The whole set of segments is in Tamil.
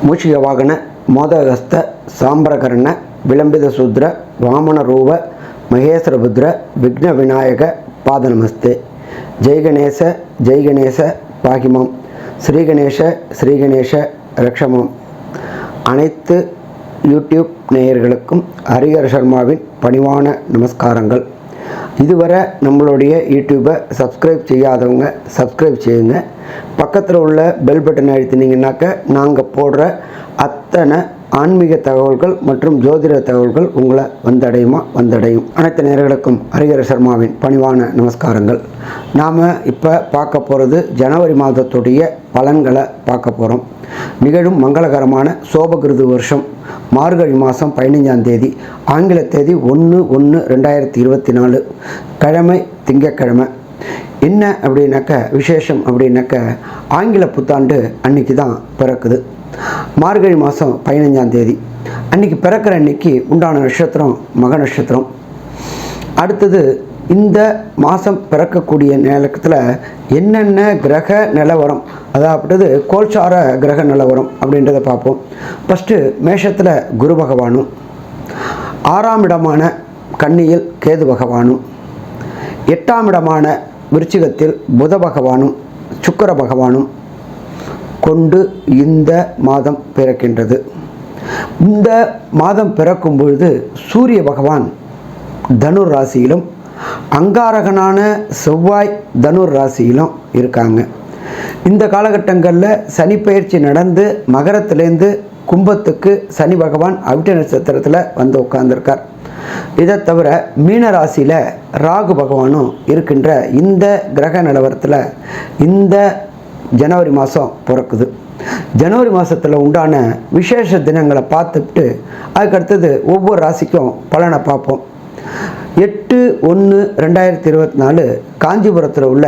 ಮೂಷಿಕ ವಾಹನ ಮೋದಗಸ್ತ ಸಾಂಬ್ರಕರ್ಣ ವಿಳಂಬಿತ ಶೂದ್ರ ವಾಮನ ರೂಪ ಮಹೇಶ್ವರ ಬುದ್ರ ವಿಘ್ನ ವಿನಾಯಕ ಪಾದ ನಮಸ್ತೆ. ಜೈ ಗಣೇಶ பாகிமாம். ஸ்ரீ கணேச ரக்ஷமாம். அனைத்து யூடியூப் நேயர்களுக்கும் ஹரிஹர சர்மாவின் பணிவான நமஸ்காரங்கள். இதுவரை நம்மளுடைய யூடியூப்பை சப்ஸ்கிரைப் செய்யாதவங்க சப்ஸ்கிரைப் செய்யுங்க. பக்கத்தில் உள்ள பெல் பட்டன் அழுத்தினீங்கன்னாக்க நாங்கள் போடுற அத்தனை ஆன்மீக தகவல்கள் மற்றும் ஜோதிட தகவல்கள் உங்களை வந்தடையும். அனைத்து நேயர்களுக்கும் ஹரிஹர சர்மாவின் பணிவான நமஸ்காரங்கள். நாம் இப்போ பார்க்க போகிறது ஜனவரி மாதத்துடைய பலன்களை பார்க்க போகிறோம். நிகழும் மங்களகரமான சோபகிருது வருஷம் மார்கழி மாதம் 15ஆம் தேதி, ஆங்கில தேதி 1/1/2024, கிழமை திங்கக்கிழமை. என்ன அப்படின்னாக்க விசேஷம் அப்படின்னாக்க ஆங்கில புத்தாண்டு அன்னைக்கு தான் பிறக்குது. மார்கழி மாதம் 15ஆம் தேதி அன்றைக்கி பிறக்கிற அன்னைக்கு உண்டான நட்சத்திரம் மக நட்சத்திரம். அடுத்தது இந்த மாதம் பிறக்கக்கூடிய நேரத்தில் என்னென்ன கிரக நிலவரம், அதாவது கோல்சார கிரக நிலவரம் அப்படின்றத பார்ப்போம். ஃபஸ்ட்டு மேஷத்தில் குரு பகவானும், 6ஆம் இடமான கன்னியில் கேது பகவானும், 8ஆம் இடமான விருச்சிகத்தில் புத பகவானும் சுக்கிர பகவானும் கொண்டு இந்த மாதம் பிறக்கின்றது. இந்த மாதம் பிறக்கும் பொழுது சூரிய பகவான் தனுர் ராசியிலும் அங்காரகனான செவ்வாய் தனுர் ராசியிலும் இருக்காங்க. இந்த காலகட்டங்களில் சனி பயிற்சி நடந்து மகரத்திலேருந்து கும்பத்துக்கு சனி பகவான் அவிட்ட நட்சத்திரத்தில் வந்து உட்கார்ந்துருக்கார். இதை தவிர மீன ராசியில் ராகு பகவானும் இருக்கின்ற இந்த கிரக நிலவரத்தில் இந்த ஜனவரி மாதம் பிறக்குது. ஜனவரி மாதத்தில் உண்டான விசேஷ தினங்களை பார்த்துட்டு அதுக்கடுத்தது ஒவ்வொரு ராசிக்கும் பலனை பார்ப்போம். 8/1/2024 காஞ்சிபுரத்தில் உள்ள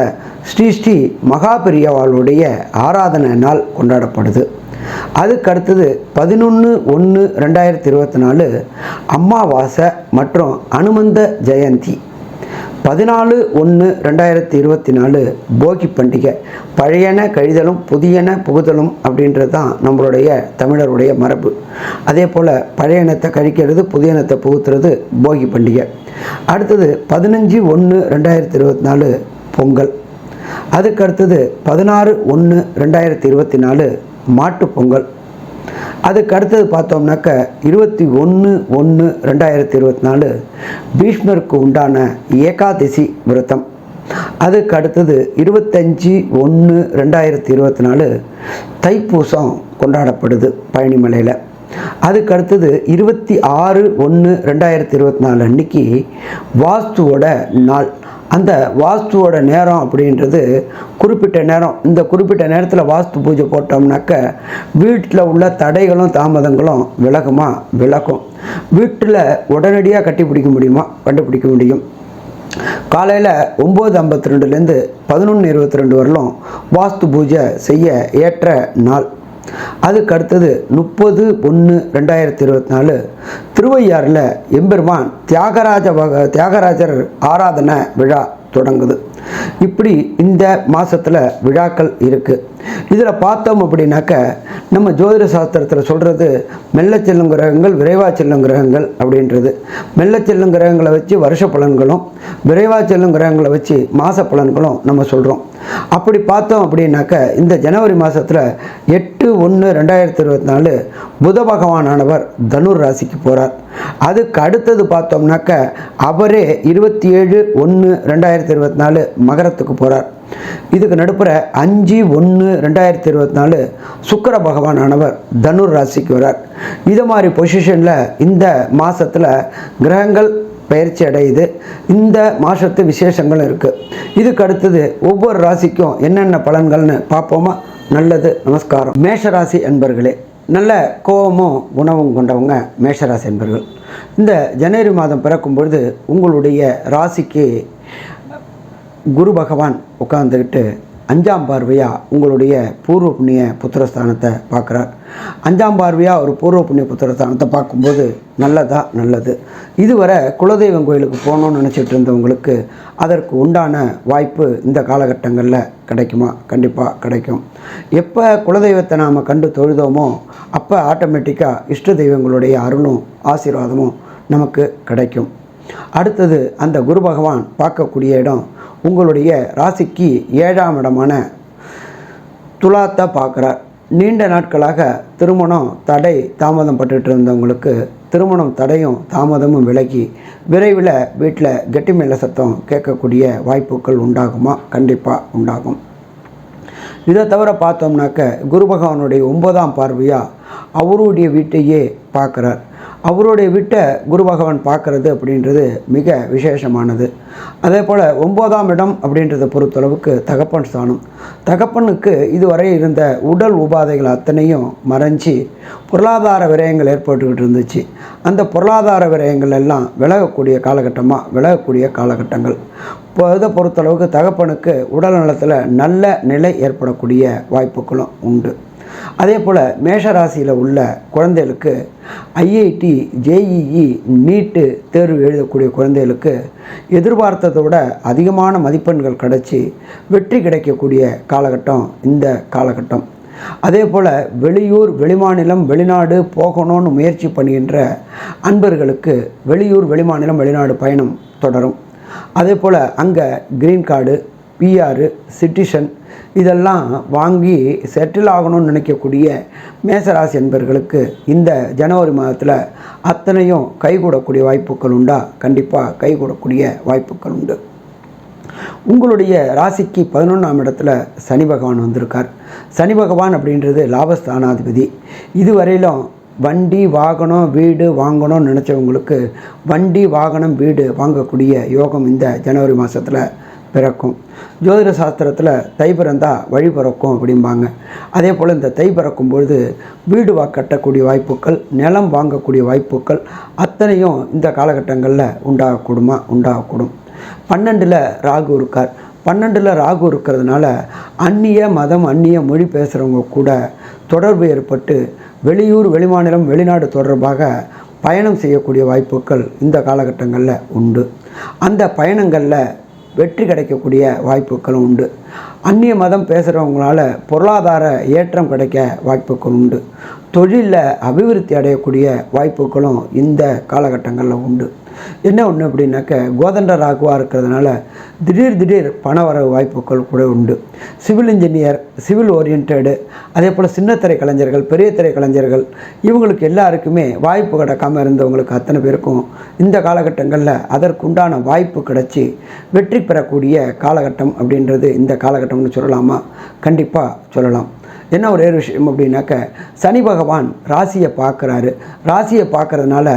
ஸ்ரீ மகாபெரியவாளுடைய ஆராதனை நாள் கொண்டாடப்படுது. அதுக்கு அடுத்தது 11/1/2024 அமாவாசை மற்றும் அனுமந்த ஜெயந்தி. 14/1/2024 போகி பண்டிகை. பழையன கழிதலும் புதியன புகுதலும் அப்படின்றது தான் நம்மளுடைய தமிழருடைய மரபு. அதே போல் பழையனத்தை கழிக்கிறது புதியனத்தை புகுத்துறது போகி பண்டிகை. அடுத்தது 15/1/2024 பொங்கல். அதுக்கு அடுத்தது 16/1/2024 மாட்டுப் பொங்கல். அதுக்கு அடுத்தது பார்த்தோம்னாக்க 21/1/2024 பீஷ்மருக்கு உண்டான ஏகாதசி விரதம். அதுக்கு அடுத்தது 25/1/2024 தைப்பூசம் கொண்டாடப்படுது பழனிமலையில். அதுக்கு அடுத்தது 26/1/2024 அன்னைக்கு வாஸ்துவோட நாள். அந்த வாஸ்துவோட நேரம் அப்படின்றது குறிப்பிட்ட நேரம். இந்த குறிப்பிட்ட நேரத்தில் வாஸ்து பூஜை போட்டோம்னாக்க வீட்டில் உள்ள தடைகளும் தாமதங்களும் விலகும். வீட்டில் உடனடியாக கண்டுபிடிக்க முடியும். காலையில் 9:52லேருந்து 11:22 வரலும் வாஸ்து பூஜை செய்ய ஏற்ற நாள். அதுக்கு அடுத்தது 30/1/2024 திருவையாறில் எம்பெருமான் தியாகராஜர் ஆராதனை விழா தொடங்குது. இப்படி இந்த மாதத்தில் விழாக்கள் இருக்குது. இதில் பார்த்தோம் அப்படின்னாக்க நம்ம ஜோதிட சாஸ்திரத்தில் சொல்கிறது மெல்ல செல்லும் கிரகங்கள் விரைவாக செல்லும் கிரகங்கள் அப்படின்றது. மெல்ல செல்லும் கிரகங்களை வச்சு வருஷ பலன்களும் விரைவாக செல்லும் கிரகங்களை வச்சு மாத பலன்களும் நம்ம சொல்கிறோம். அப்படி பார்த்தோம் அப்படின்னாக்க இந்த ஜனவரி மாதத்தில் 8/1/2024 புத பகவானானவர் தனுர் ராசிக்கு போகிறார். அதுக்கு அடுத்தது பார்த்தோம்னாக்க அவரே 27/1/2024 மகரத்துக்கு போகிறார். இதுக்கு நடுப்புற 5/1/2024 சுக்கிர பகவானானவர் தனுர் ராசிக்கு வரார். இது மாதிரி பொசிஷனில் இந்த மாதத்தில் கிரகங்கள் பயிற்சி அடையுது. இந்த மாதத்து விசேஷங்களும் இருக்குது. இதுக்கு அடுத்தது ஒவ்வொரு ராசிக்கும் என்னென்ன பலன்கள்னு பார்ப்போமா? நல்லது, நமஸ்காரம். மேஷராசி என்பர்களே, நல்ல கோபமும் குணமும் கொண்டவங்க மேஷராசி என்பர்கள். இந்த ஜனவரி மாதம் பிறக்கும் பொழுது உங்களுடைய ராசிக்கு குரு பகவான் உட்கார்ந்துக்கிட்டு 5ஆம் பார்வையாக உங்களுடைய பூர்வ புண்ணிய புத்திரஸ்தானத்தை பார்க்குறார். 5ஆம் பார்வையாக ஒரு பூர்வ புண்ணிய புத்திரஸ்தானத்தை பார்க்கும்போது நல்லது. இதுவரை குலதெய்வம் கோயிலுக்கு போகணும்னு நினச்சிட்டு இருந்தவங்களுக்கு அதற்கு உண்டான வாய்ப்பு இந்த காலகட்டங்களில் கிடைக்குமா? கண்டிப்பாக கிடைக்கும். எப்போ குலதெய்வத்தை நாம் கண்டு தொழுதோமோ அப்போ ஆட்டோமேட்டிக்காக இஷ்ட தெய்வங்களுடைய அருளும் ஆசீர்வாதமும் நமக்கு கிடைக்கும். அடுத்தது அந்த குரு பகவான் பார்க்கக்கூடிய இடம் உங்களுடைய ராசிக்கு 7ஆம் இடமான துலாத்தை பார்க்குறார். நீண்ட நாட்களாக திருமணம் தடை தாமதம் பட்டுட்டு இருந்தவங்களுக்கு திருமணம் தடையும் தாமதமும் விலகி விரைவில் வீட்டில் கெட்டி மேல சத்தம் கேட்கக்கூடிய வாய்ப்புகள் உண்டாகுமா? கண்டிப்பாக உண்டாகும். இதை தவிர பார்த்தோம்னாக்க குரு பகவானுடைய 9ஆம் பார்வையாக அவருடைய வீட்டையே பார்க்குறார். அவருடைய வீட்டை குரு பகவான் பார்க்குறது அப்படின்றது மிக விசேஷமானது. அதே போல் 9ஆம் இடம் அப்படின்றத பொறுத்தளவுக்கு தகப்பன் ஸ்தானம். தகப்பனுக்கு இதுவரை இருந்த உடல் உபாதைகள் அத்தனையும் மறைஞ்சி பொருளாதார விரயங்கள் ஏற்பட்டுக்கிட்டு இருந்துச்சு. அந்த பொருளாதார விரயங்கள் எல்லாம் விலகக்கூடிய காலகட்டங்கள். இப்போ இதை பொறுத்தளவுக்கு தகப்பனுக்கு உடல் நலத்தில் நல்ல நிலை ஏற்படக்கூடிய வாய்ப்புகளும் உண்டு. அதே போல் மேஷராசியில் உள்ள குழந்தைகளுக்கு ஐஐடி, ஜேஇஇ, நீட்டு தேர்வு எழுதக்கூடிய குழந்தைகளுக்கு எதிர்பார்த்ததை விட அதிகமான மதிப்பெண்கள் கிடைச்சி வெற்றி கிடைக்கக்கூடிய காலகட்டம் இந்த காலகட்டம். அதே போல் வெளியூர், வெளிமாநிலம், வெளிநாடு போகணும்னு முயற்சி பண்ணுகின்ற அன்பர்களுக்கு வெளியூர், வெளிமாநிலம், வெளிநாடு பயணம் தொடரும். அதே போல் அங்கே க்ரீன் கார்டு, பிஆர், சிட்டிசன் இதெல்லாம் வாங்கி செட்டில் ஆகணும்னு நினைக்கக்கூடிய மேசராசி என்பர்களுக்கு இந்த ஜனவரி மாதத்தில் அத்தனையும் கைகூடக்கூடிய வாய்ப்புகள் உண்டா? கண்டிப்பாக கைகூடக்கூடிய வாய்ப்புகள் உண்டு. உங்களுடைய ராசிக்கு 11ஆம் இடத்துல சனி பகவான் வந்திருக்கார். சனி பகவான் அப்படின்றது லாபஸ்தானாதிபதி. இதுவரையிலும் வண்டி, வாகனம், வீடு வாங்கணும்னு நினச்சவங்களுக்கு வண்டி, வாகனம், வீடு வாங்கக்கூடிய யோகம் இந்த ஜனவரி மாதத்தில் பிறக்கும். ஜோதிட சாஸ்திரத்தில் தை பிறந்தா வழி பிறக்கும் அப்படிம்பாங்க. அதே போல் இந்த தை பிறக்கும் பொழுது வீடு கட்டக்கூடிய வாய்ப்புகள், நிலம் வாங்கக்கூடிய வாய்ப்புகள் அத்தனையும் இந்த காலகட்டங்களில் உண்டாகக்கூடும். 12ல் ராகு இருக்கார். 12ல் ராகு இருக்கிறதுனால அந்நிய மதம், அந்நிய மொழி பேசுகிறவங்க கூட தொடர்பு ஏற்பட்டு வெளியூர், வெளிமாநிலம், வெளிநாடு தொடர்பாக பயணம் செய்யக்கூடிய வாய்ப்புகள் இந்த காலகட்டங்களில் உண்டு. அந்த பயணங்களில் வெற்றி கிடைக்கக்கூடிய வாய்ப்புகளும் உண்டு. அந்நிய மதம் பேசுகிறவங்களால பொருளாதார ஏற்றம் கிடைக்க வாய்ப்புகள் உண்டு. தொழிலில் அபிவிருத்தி அடையக்கூடிய வாய்ப்புகளும் இந்த காலகட்டங்களில் உண்டு. என்ன ஒன்று அப்படின்னாக்க கோதண்ட ராகுவாக இருக்கிறதுனால திடீர் பண வரவு வாய்ப்புகள் கூட உண்டு. சிவில் இன்ஜினியர், சிவில் ஓரியன்டு, அதே போல் சின்னத்திரை கலைஞர்கள், பெரிய திரை கலைஞர்கள் இவங்களுக்கு எல்லாருக்குமே வாய்ப்பு கிடைக்காமல் இருந்தவங்களுக்கு அத்தனை பேருக்கும் இந்த காலகட்டங்களில் அதற்குண்டான வாய்ப்பு கிடைச்சி வெற்றி பெறக்கூடிய காலகட்டம் அப்படின்றது இந்த காலகட்டம்னு சொல்லலாமா? கண்டிப்பாக சொல்லலாம். என்ன ஒரே விஷயம் அப்படின்னாக்க சனி பகவான் ராசியை பார்க்குறாரு. ராசியை பார்க்குறதுனால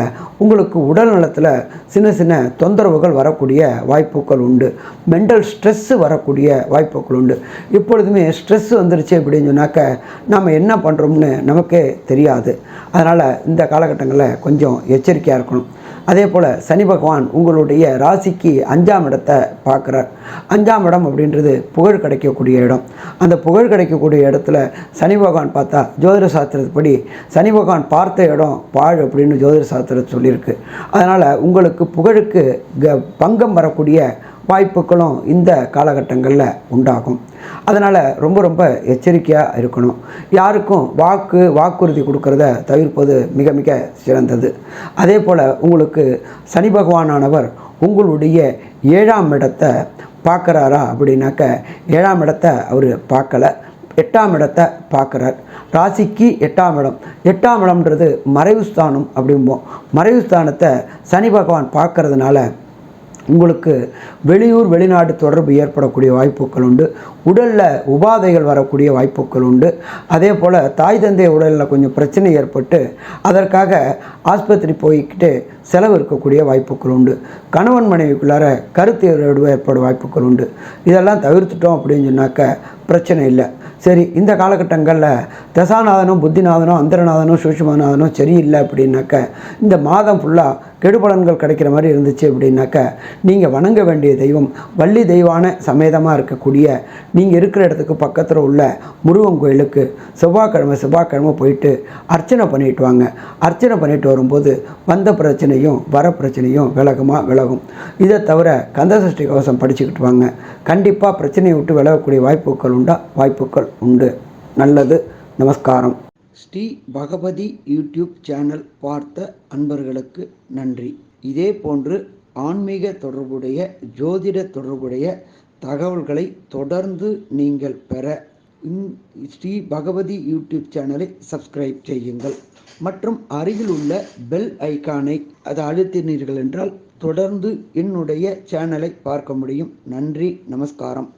உங்களுக்கு உடல் நலத்தில் சின்ன தொந்தரவுகள் வரக்கூடிய வாய்ப்புகள் உண்டு. மென்டல் ஸ்ட்ரெஸ்ஸு வரக்கூடிய வாய்ப்புகள் உண்டு. எப்பொழுதுமே ஸ்ட்ரெஸ் வந்துருச்சு அப்படின்னு சொன்னாக்க நம்ம என்ன பண்ணுறோம்னு நமக்கே தெரியாது. அதனால் இந்த காலகட்டங்களில் கொஞ்சம் எச்சரிக்கையாக இருக்கணும். அதே போல் சனி பகவான் உங்களுடைய ராசிக்கு 5ஆம் இடத்தை பார்க்குறார். 5ஆம் இடம் அப்படின்றது புகழ் கிடைக்கக்கூடிய இடம். அந்த புகழ் கிடைக்கக்கூடிய இடத்துல சனி பகவான் பார்த்தா ஜோதிட சாஸ்திரப்படி சனி பகவான் பார்த்த இடம் பாழ் அப்படின்னு ஜோதிட சாஸ்திரம் சொல்லியிருக்கு. அதனால் உங்களுக்கு புகழுக்கு பங்கம் வரக்கூடிய வாய்ப்புகளும் இந்த காலகட்டங்களில் உண்டாகும். அதனால் ரொம்ப எச்சரிக்கையாக இருக்கணும். யாருக்கும் வாக்குறுதி கொடுக்கறத தவிர்ப்பது மிக சிறந்தது. அதே போல் உங்களுக்கு சனி பகவானானவர் உங்களுடைய 7ஆம் இடத்தை பார்க்குறாரா அப்படின்னாக்க 7ஆம் இடத்தை அவர் பார்க்கலை, 8ஆம் இடத்தை பார்க்குறார். ராசிக்கு 8ஆம் இடம். 8ஆம் இடம்ன்றது மறைவு ஸ்தானம் அப்படிம்போம். மறைவு ஸ்தானத்தை சனி பகவான் பார்க்கறதுனால உங்களுக்கு வெளியூர், வெளிநாடு தொடர்பு ஏற்படக்கூடிய வாய்ப்புகள் உண்டு. உடலில் உபாதைகள் வரக்கூடிய வாய்ப்புகள் உண்டு. அதே போல் தாய் தந்தை உடலில் கொஞ்சம் பிரச்சனை ஏற்பட்டு அதற்காக ஆஸ்பத்திரி போய்கிட்டு செலவு இருக்கக்கூடிய வாய்ப்புகள் உண்டு. கணவன் மனைவிக்குள்ளார கருத்து ஏற்பட வாய்ப்புகள் உண்டு. இதெல்லாம் தவிர்த்துட்டோம் அப்படின்னு சொன்னாக்க பிரச்சனை இல்லை. சரி, இந்த காலகட்டங்களில் தசாநாதனும், புத்திநாதனும், அந்தரநாதனும், சூட்சுமநாதனும் சரியில்லை அப்படின்னாக்க இந்த மாதம் ஃபுல்லாக கெடுபலன்கள் கிடைக்கிற மாதிரி இருந்துச்சு அப்படின்னாக்க நீங்கள் வணங்க வேண்டிய தெய்வம் வள்ளி தெய்வான சமேதமாக இருக்கக்கூடிய நீங்கள் இருக்கிற இடத்துக்கு பக்கத்தில் உள்ள முருகன் கோயிலுக்கு செவ்வாய்க்கிழமை போயிட்டு அர்ச்சனை பண்ணிட்டு வாங்க. அர்ச்சனை பண்ணிட்டு வரும்போது வந்த பிரச்சனையும் வர பிரச்சனையும் விலகும். இதை தவிர கந்தசஷ்டி கவசம் படிச்சுக்கிட்டு வாங்க. கண்டிப்பாக பிரச்சனையை விட்டு விலகக்கூடிய வாய்ப்புகள் உண்டு. நல்லது. நமஸ்காரம். ஸ்ரீ பகவதி யூடியூப் சேனல் பார்த்த அன்பர்களுக்கு நன்றி. இதே போன்று ஆன்மீக தொடர்புடைய ஜோதிட தொடர்புடைய தகவல்களை தொடர்ந்து நீங்கள் பெற ஸ்ரீ பகவதி யூடியூப் சேனலை சப்ஸ்கிரைப் செய்யுங்கள் மற்றும் அருகில் உள்ள பெல் ஐக்கானை அதை அழுத்தினீர்கள் என்றால் தொடர்ந்து என்னுடைய சேனலை பார்க்க முடியும். நன்றி. நமஸ்காரம்.